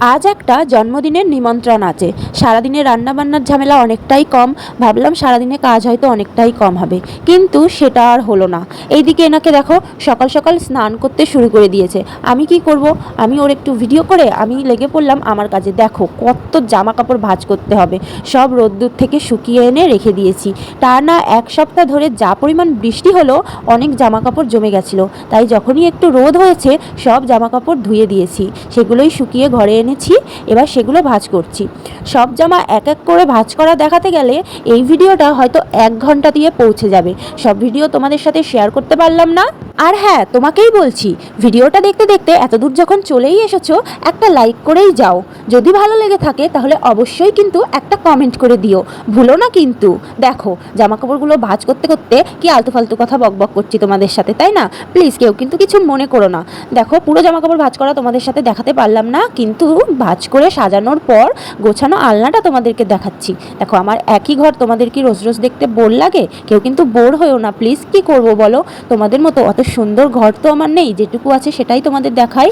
আজ একটা জন্মদিনের নিমন্ত্রণ আছে। সারাদিনে রান্নাবান্নার ঝামেলা অনেকটাই কম, ভাবলাম সারাদিনে কাজ হয়তো অনেকটাই কম হবে, কিন্তু সেটা আর হলো না। এইদিকে এনাকে দেখো সকাল সকাল স্নান করতে শুরু করে দিয়েছে। আমি কি করব, আমি ওর একটু ভিডিও করে আমি লেগে পড়লাম আমার কাজে। দেখো কত জামা কাপড় ভাঁজ করতে হবে, সব রোদ্দুর থেকে শুকিয়ে এনে রেখে দিয়েছি। টানা এক সপ্তাহ ধরে যা পরিমাণ বৃষ্টি হলো, অনেক জামা কাপড় জমে গেছিলো, তাই যখনই একটু রোদ হয়েছে সব জামা কাপড় ধুয়ে দিয়েছি, সেগুলোই শুকিয়ে ঘরে এনেছি। এবার সেগুলো ভাঁজ করছি। সব জামা এক এক করে ভাঁজ করা দেখাতে গেলে এই ভিডিওটা হয়তো 1 ঘন্টা দিয়ে পৌঁছে যাবে। সব ভিডিও তোমাদের সাথে শেয়ার করতে পারলাম না। আর হ্যাঁ, তোমাকেই বলছি, ভিডিওটা দেখতে দেখতে এতদূর যখন চলেই এসেছো, একটা লাইক করেই যাও। যদি ভালো লেগে থাকে তাহলে অবশ্যই কিন্তু একটা কমেন্ট করে দিও, ভুলো না কিন্তু। দেখো জামাকাপড়গুলো ভাঁজ করতে করতে কি আলতু ফালতু কথা বকবক করছি তোমাদের সাথে, তাই না? প্লিজ কেউ কিন্তু কিছু মনে করো না। দেখো পুরো জামাকাপড় ভাঁজ করা তোমাদের সাথে দেখাতে পারলাম না, কিন্তু ভাঁজ করে সাজানোর পর গোছানো আলনাটা তোমাদেরকে দেখাচ্ছি। দেখো আমার একই ঘর, তোমাদের কি রোজ রোজ দেখতে বোর লাগে? কেউ কিন্তু বোর হয়েও না প্লিজ। কি করব বলো, তোমাদের মতো অত সুন্দর ঘর তো আমার নেই, যেটুকু আছে সেটাই তোমাদের দেখাই।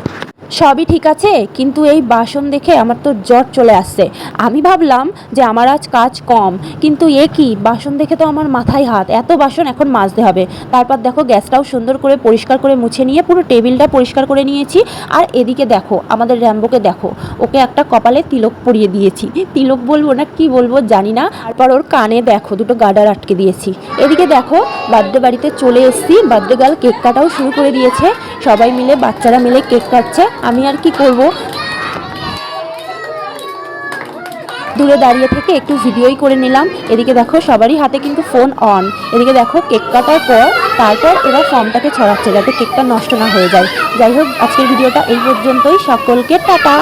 সবই ঠিক আছে, কিন্তু এই বাসন দেখে আমার তো জ্বর চলে আসছে। আমি ভাবলাম যে আমার আজ কাজ কম, কিন্তু এ কি, বাসন দেখে তো আমার মাথায় হাত। এত বাসন এখন মাজতে হবে। তারপর দেখো গ্যাসটাও সুন্দর করে পরিষ্কার করে মুছে নিয়ে পুরো টেবিলটা পরিষ্কার করে নিয়েছি। আর এদিকে দেখো আমাদের র্যাম্বোকে দেখো, ওকে একটা কপালে তিলক পরিয়ে দিয়েছি। তিলক বলবো না কি বলবো জানি না। তারপর ওর কানে দেখো দুটো গার্ডার আটকে দিয়েছি। এদিকে দেখো বার্থডে বাড়িতে চলে এসেছি, বার্থডে গার্ল কেক কাটাও শুরু করে দিয়েছে। সবাই মিলে, বাচ্চারা মিলে কেক কাটছে। আমি আর কি করব, দূরে দাঁড়িয়ে থেকে একটু ভিডিওই করে নিলাম। এদিকে দেখো সবারই হাতে কিন্তু ফোন অন। এদিকে দেখো কেক কাটার পর তারপর এবার ফর্মটাকে ছড়াচ্ছে যাতে কেকটা নষ্ট না হয়ে যায়। যাই হোক, আজকের ভিডিওটা এই পর্যন্তই। সকলকে টাটা।